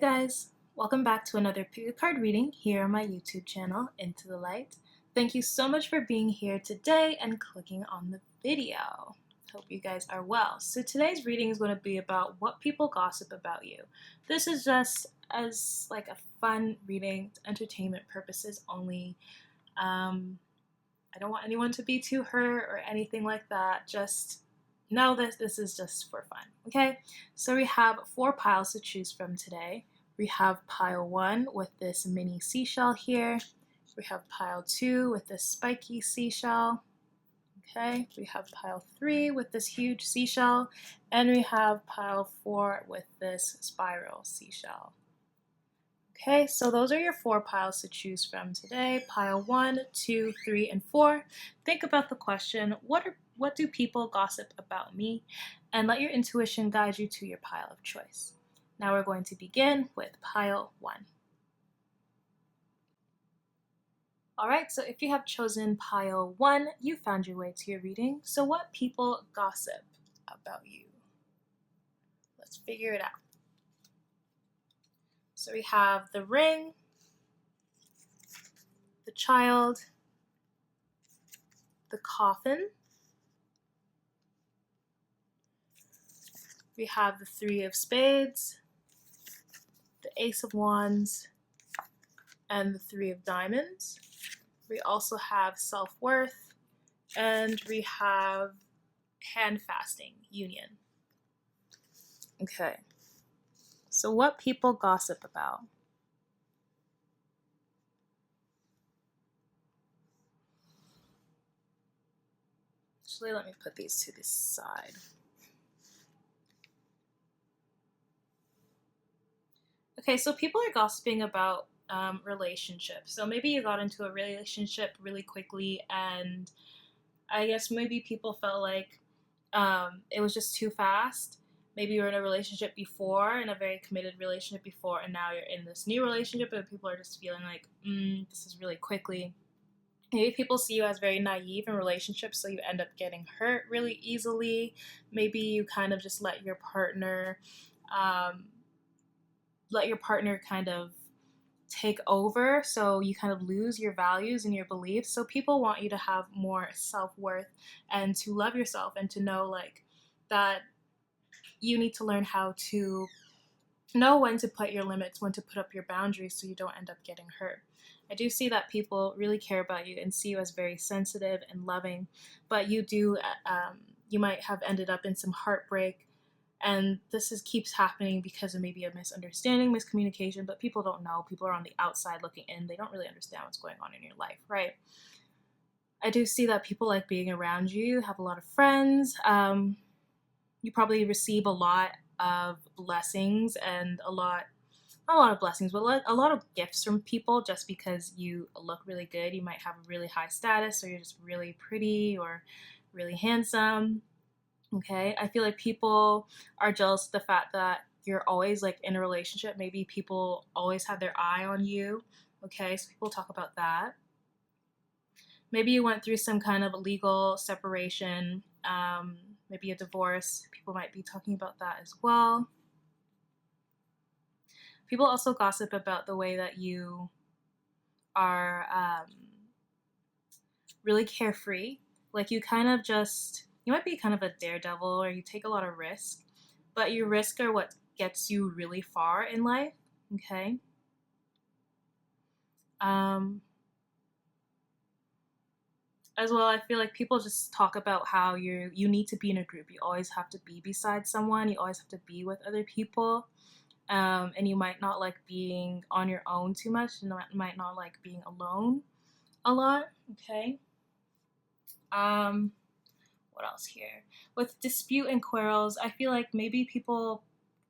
guys, welcome back to another pick a card reading here on my YouTube channel, Into the Light. Thank you so much for being here today and clicking on the video. Hope you guys are well. So today's reading is going to be about what people gossip about you. This is just as like a fun reading, entertainment purposes only. I don't want anyone to be too hurt or anything like that. Just know that this is just for fun, okay? So we have 4 piles to choose from today. We have pile 1 with this mini seashell here. We have pile 2 with this spiky seashell. Okay, we have pile 3 with this huge seashell. And we have pile 4 with this spiral seashell. Okay, so those are your 4 piles to choose from today. Pile 1, 2, 3, and 4. Think about the question, what do people gossip about me? And let your intuition guide you to your pile of choice. Now we're going to begin with pile 1. Alright, so if you have chosen pile 1, you found your way to your reading. So what people gossip about you? Let's figure it out. So we have the ring, the child, the coffin, we have the 3 of spades, the ace of wands, and the 3 of diamonds. We also have self-worth, and we have hand fasting, union. Okay. So what people gossip about? Actually, let me put these to the side. Okay, so people are gossiping about relationships. So maybe you got into a relationship really quickly, and I guess maybe people felt like it was just too fast. Maybe you were in a relationship before, in a very committed relationship before, and now you're in this new relationship and people are just feeling like, this is really quickly. Maybe people see you as very naive in relationships, so you end up getting hurt really easily. Maybe you kind of just let your partner kind of take over, so you kind of lose your values and your beliefs. So people want you to have more self-worth and to love yourself and to know like that you need to learn how to know when to put your limits, when to put up your boundaries so you don't end up getting hurt. I do see that people really care about you and see you as very sensitive and loving, but you might have ended up in some heartbreak, and this keeps happening because of maybe a misunderstanding, miscommunication, but people don't know. People are on the outside looking in. They don't really understand what's going on in your life, right? I do see that people like being around you, have a lot of friends. You probably receive a lot of blessings and not a lot of blessings, but a lot of gifts from people just because you look really good. You might have a really high status, or you're just really pretty or really handsome. Okay, I feel like people are jealous of the fact that you're always like in a relationship. Maybe people always have their eye on you. Okay, so people talk about that. Maybe you went through some kind of legal separation, maybe a divorce. People might be talking about that as well. People also gossip about the way that you are really carefree. Like you might be kind of a daredevil, or you take a lot of risk, but your risks are what gets you really far in life, okay? As well, I feel like people just talk about how you need to be in a group. You always have to be beside someone. You always have to be with other people. And you might not like being on your own too much. You might not like being alone a lot, okay? What else here? With dispute and quarrels, I feel like maybe people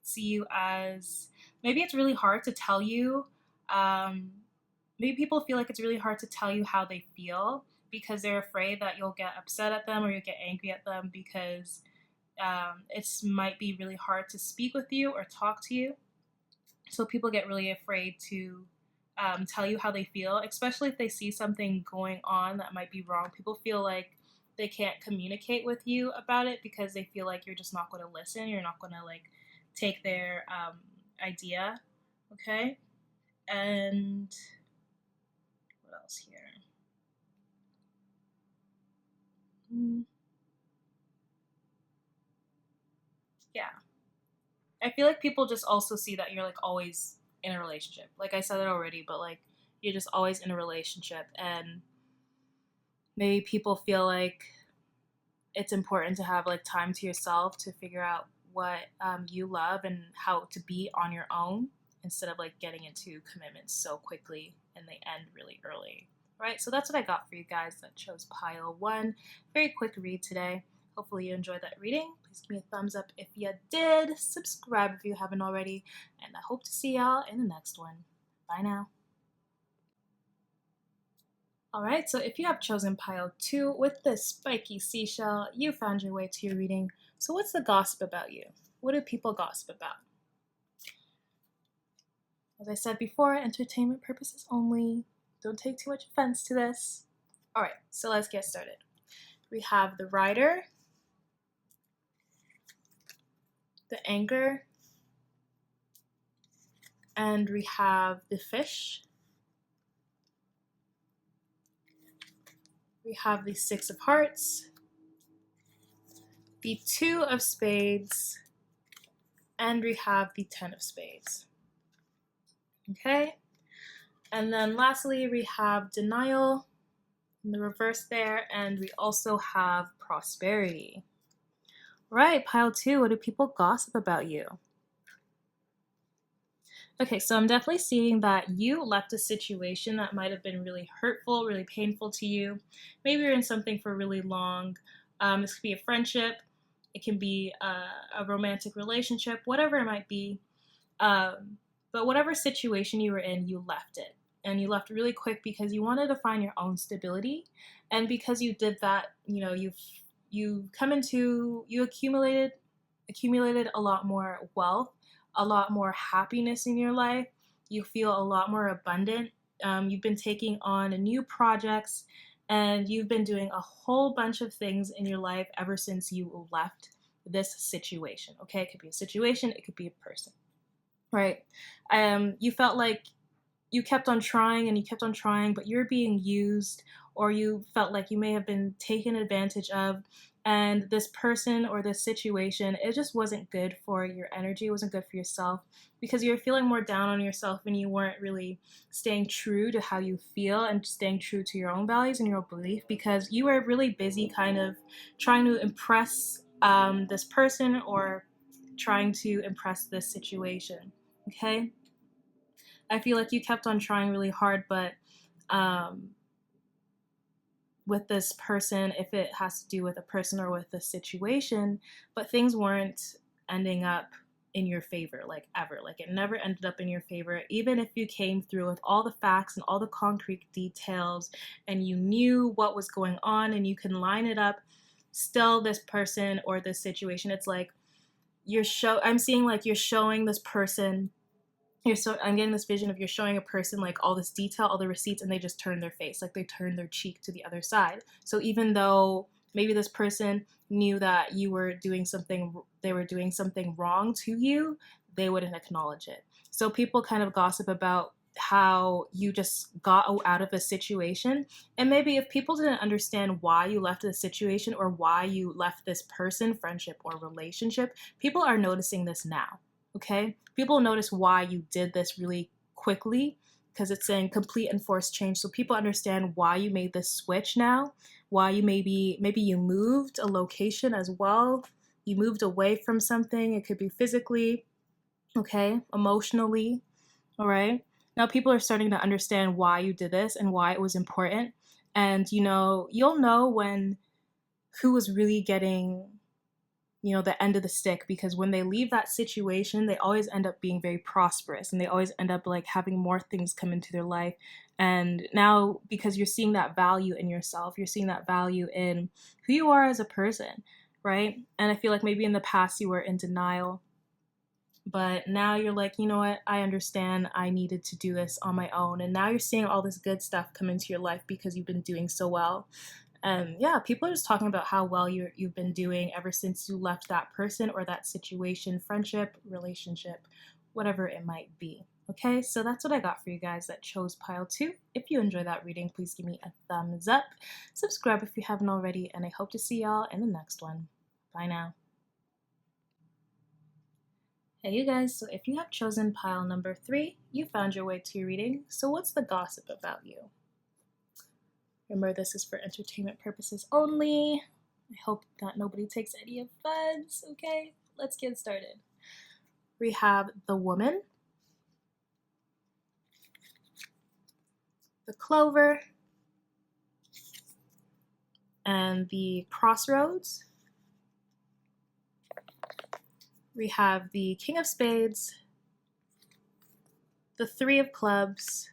see you as, maybe it's really hard to tell you, maybe people feel like it's really hard to tell you how they feel because they're afraid that you'll get upset at them or you'll get angry at them because it might be really hard to speak with you or talk to you. So people get really afraid to tell you how they feel, especially if they see something going on that might be wrong. People feel like they can't communicate with you about it because they feel like you're just not going to listen. You're not going to like take their idea Okay? And what else here? Yeah. I feel like people just also see that you're like always in a relationship. Like I said it already, but like you're just always in a relationship, and maybe people feel like it's important to have like time to yourself to figure out what you love and how to be on your own instead of like getting into commitments so quickly and they end really early. Right? So that's what I got for you guys that chose pile one. Very quick read today. Hopefully you enjoyed that reading. Please give me a thumbs up if you did. Subscribe if you haven't already. And I hope to see y'all in the next one. Bye now. Alright, so if you have chosen pile 2 with the spiky seashell, you found your way to your reading. So what's the gossip about you? What do people gossip about? As I said before, entertainment purposes only. Don't take too much offense to this. Alright, so let's get started. We have the rider, the anchor, and we have the fish. We have the 6 of hearts, the 2 of spades, and we have the 10 of spades. Okay, and then lastly we have denial in the reverse there, and we also have prosperity. Right, pile 2, what do people gossip about you? Okay, so I'm definitely seeing that you left a situation that might have been really hurtful, really painful to you. Maybe you're in something for really long. This could be a friendship, it can be a romantic relationship, whatever it might be. But whatever situation you were in, you left it. And you left really quick because you wanted to find your own stability. And because you did that, you accumulated a lot more wealth, a lot more happiness in your life. You feel a lot more abundant. You've been taking on new projects, and you've been doing a whole bunch of things in your life ever since you left this situation. Okay, it could be a situation, it could be a person, right? You felt like you kept on trying and you kept on trying, but you're being used, or you felt like you may have been taken advantage of. And this person or this situation, it just wasn't good for your energy, it wasn't good for yourself, because you were feeling more down on yourself and you weren't really staying true to how you feel and staying true to your own values and your own belief, because you were really busy kind of trying to impress this person or trying to impress this situation. Okay? I feel like you kept on trying really hard, but um, with this person, if it has to do with a person or with a situation, but things weren't ending up in your favor, like ever. Like it never ended up in your favor, even if you came through with all the facts and all the concrete details and you knew what was going on and you can line it up. Still, this person or this situation, it's like I'm seeing like you're showing this person I'm getting this vision of you're showing a person like all this detail, all the receipts, and they just turn their face, like they turn their cheek to the other side. So even though maybe this person knew that they were doing something wrong to you, they wouldn't acknowledge it. So people kind of gossip about how you just got out of a situation. And maybe if people didn't understand why you left the situation or why you left this person, friendship, or relationship, people are noticing this now. Okay? People notice why you did this really quickly because it's saying complete and forced change. So people understand why you made this switch now, why you maybe you moved a location as well. You moved away from something. It could be physically, okay, emotionally, all right? Now people are starting to understand why you did this and why it was important. And you'll know when who was really getting the end of the stick, because when they leave that situation, they always end up being very prosperous and they always end up like having more things come into their life. And now, because you're seeing that value in yourself, you're seeing that value in who you are as a person, right? And I feel like maybe in the past you were in denial, but now you're like, you know what? I understand I needed to do this on my own. And now you're seeing all this good stuff come into your life because you've been doing so well. And yeah, people are just talking about how well you've been doing ever since you left that person or that situation, friendship, relationship, whatever it might be. Okay, so that's what I got for you guys that chose pile 2. If you enjoyed that reading, please give me a thumbs up. Subscribe if you haven't already, and I hope to see y'all in the next one. Bye now. Hey you guys, so if you have chosen pile number 3, you found your way to your reading. So what's the gossip about you? Remember, this is for entertainment purposes only. I hope that nobody takes any offense, okay? Let's get started. We have the woman, the clover, and the crossroads. We have the king of spades, the 3 of clubs,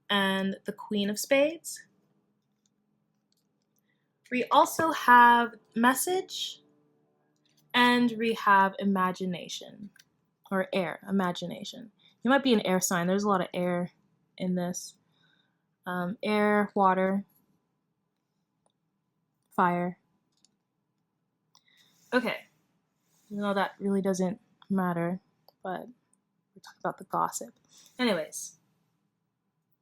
and the queen of spades. We also have message, and we have imagination, or air, imagination. You might be an air sign. There's a lot of air in this. Air, water, fire. Okay, you know that really doesn't matter, but we're talking about the gossip. Anyways,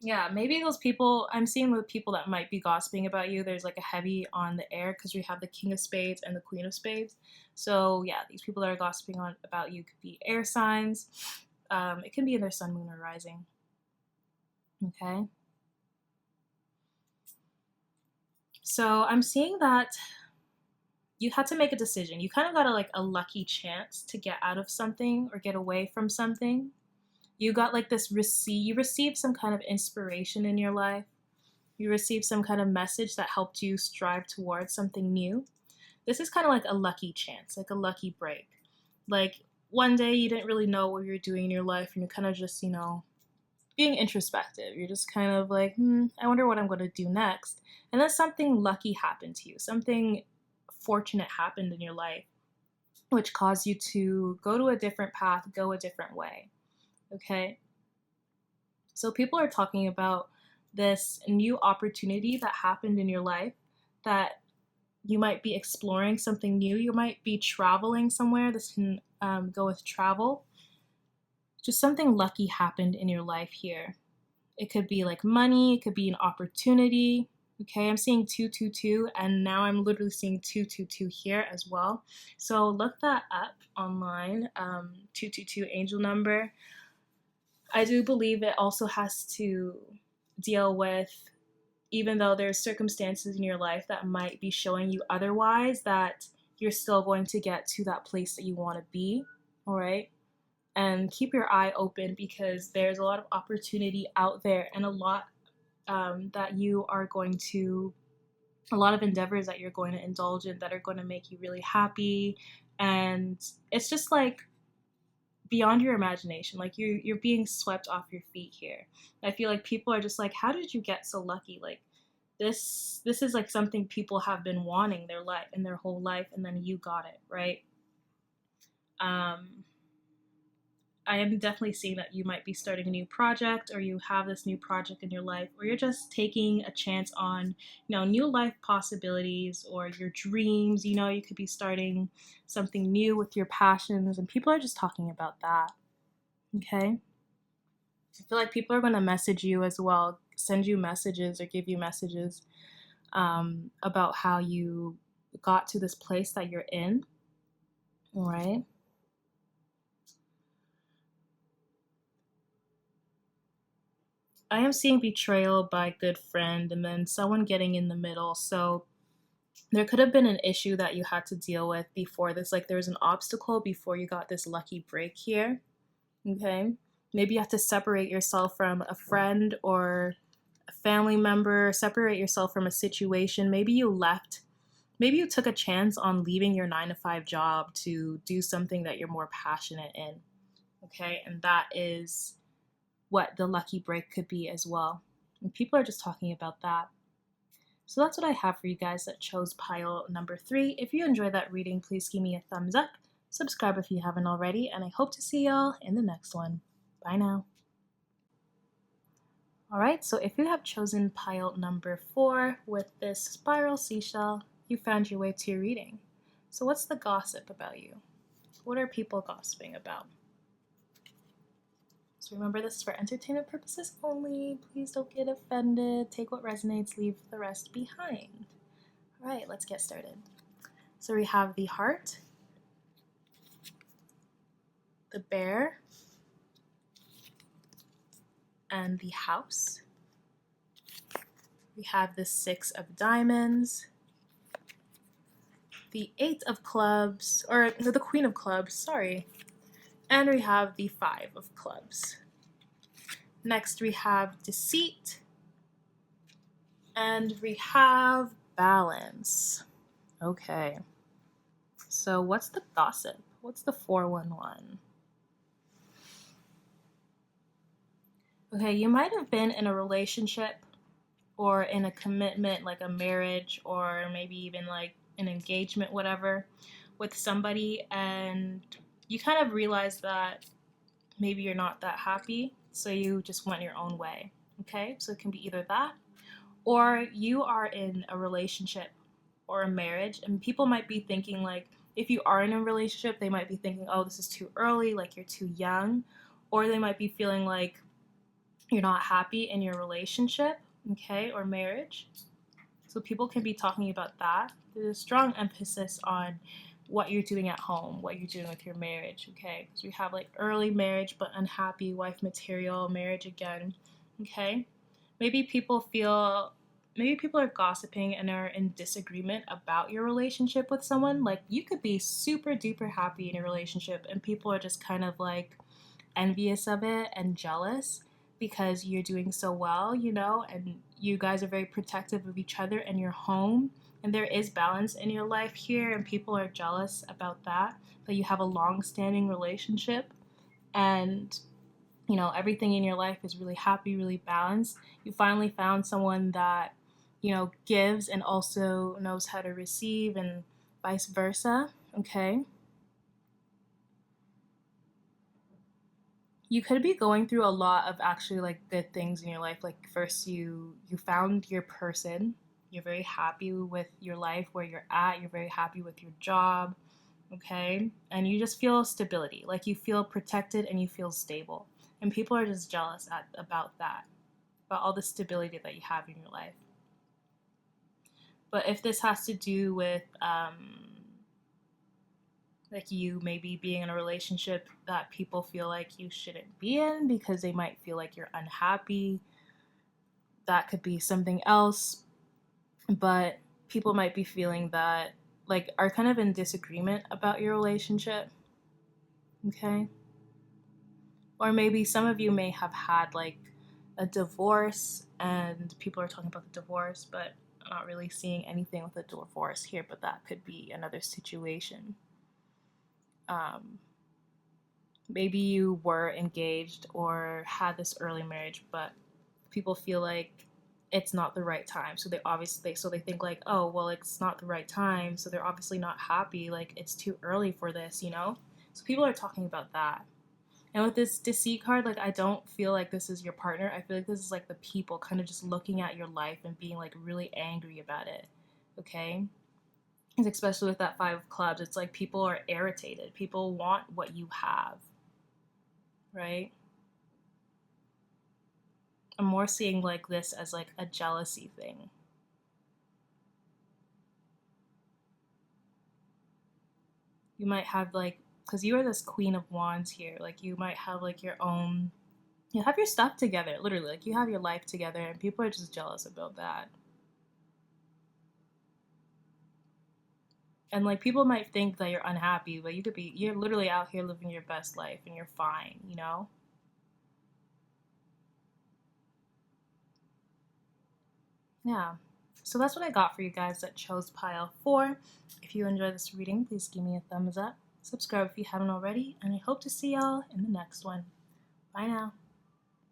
yeah, maybe those people, I'm seeing the people that might be gossiping about you, there's like a heavy on the air because we have the king of spades and the queen of spades. So yeah, these people that are gossiping about you could be air signs. It can be in their sun, moon, or rising. Okay. So I'm seeing that you had to make a decision. You kind of got a lucky chance to get out of something or get away from something. You got like this you received some kind of inspiration in your life. You received some kind of message that helped you strive towards something new. This is kind of like a lucky chance, like a lucky break. Like one day you didn't really know what you were doing in your life and you're kind of just, being introspective. You're just kind of like, I wonder what I'm going to do next. And then something lucky happened to you. Something fortunate happened in your life, which caused you to go to a different path, go a different way. Okay? So people are talking about this new opportunity that happened in your life, that you might be exploring something new. You might be traveling somewhere. This can go with travel. Just something lucky happened in your life here. It could be like money, it could be an opportunity. Okay, I'm seeing 222, and now I'm literally seeing 222 here as well. So look that up online, 222 angel number. I do believe it also has to deal with, even though there's circumstances in your life that might be showing you otherwise, that you're still going to get to that place that you want to be, all right? And keep your eye open because there's a lot of opportunity out there and a lot that you are going to, a lot of endeavors that you're going to indulge in that are going to make you really happy. And it's just like beyond your imagination. Like you're being swept off your feet here. I feel like people are just like, how did you get so lucky? Like this is like something people have been wanting their whole life, and then you got it, right? I am definitely seeing that you might be starting a new project, or you have this new project in your life, or you're just taking a chance on, new life possibilities or your dreams. You could be starting something new with your passions, and people are just talking about that. Okay? I feel like people are going to message you as well, send you messages or give you messages about how you got to this place that you're in. All right? I am seeing betrayal by good friend and then someone getting in the middle. So there could have been an issue that you had to deal with before this. Like there was an obstacle before you got this lucky break here. Okay. Maybe you have to separate yourself from a friend or a family member, separate yourself from a situation. Maybe you left. Maybe you took a chance on leaving your 9 to 5 job to do something that you're more passionate in. Okay. And that is what the lucky break could be as well. And people are just talking about that. So that's what I have for you guys that chose pile number 3. If you enjoyed that reading, please give me a thumbs up. Subscribe if you haven't already, and I hope to see y'all in the next one. Bye now. Alright, so if you have chosen pile number 4 with this spiral seashell, you found your way to your reading. So what's the gossip about you? What are people gossiping about? So remember, this is for entertainment purposes only. Please don't get offended. Take what resonates, leave the rest behind. All right, let's get started. So we have the heart, the bear, and the house. We have the 6 of diamonds, the 8 of clubs, or the queen of clubs, sorry. And we have the 5 of clubs. Next we have deceit, and we have balance. Okay. So what's the gossip? What's the 411? Okay, you might have been in a relationship or in a commitment, like a marriage or maybe even like an engagement, whatever, with somebody, and you kind of realize that maybe you're not that happy, so you just went your own way. Okay, so it can be either that, or you are in a relationship or a marriage, and people might be thinking, like, if you are in a relationship, they might be thinking, oh, this is too early, like you're too young, or they might be feeling like you're not happy in your relationship, okay, or marriage. So people can be talking about that. There's a strong emphasis on what you're doing at home, what you're doing with your marriage, okay? Because we have like early marriage but unhappy, wife material, marriage again, okay? Maybe people are gossiping and are in disagreement about your relationship with someone. Like, you could be super duper happy in your relationship and people are just kind of like envious of it and jealous because you're doing so well, and you guys are very protective of each other and your home, and there is balance in your life here, and people are jealous about that you have a long-standing relationship, and everything in your life is really happy, really balanced. You finally found someone that gives and also knows how to receive, and vice versa. Okay, you could be going through a lot of actually like good things in your life. Like, first you found your person, you're very happy with your life where you're at, you're very happy with your job, okay, and you just feel stability, like you feel protected and you feel stable, and people are just jealous about that, about all the stability that you have in your life. But if this has to do with like you maybe being in a relationship that people feel like you shouldn't be in because they might feel like you're unhappy, that could be something else. But people might be feeling that, like, are kind of in disagreement about your relationship, okay? Or maybe some of you may have had like a divorce and people are talking about the divorce, but I'm not really seeing anything with a divorce here, but that could be another situation. Maybe you were engaged or had this early marriage, but people feel like it's not the right time. So they think like, oh, well, it's not the right time. So they're obviously not happy. Like, it's too early for this. So people are talking about that. And with this deceit card, like, I don't feel like this is your partner. I feel like this is like the people kind of just looking at your life and being like really angry about it. Okay? And especially with that 5 of clubs, it's like people are irritated. People want what you have. Right? I'm more seeing like this as like a jealousy thing. You might have like, because you are this Queen of Wands here, like you might have like you have your stuff together, literally, like you have your life together, and people are just jealous about that. And like people might think that you're unhappy, but you're literally out here living your best life and you're fine. Yeah. So that's what I got for you guys that chose pile 4. If you enjoyed this reading, please give me a thumbs up. Subscribe if you haven't already, and I hope to see y'all in the next one. Bye now.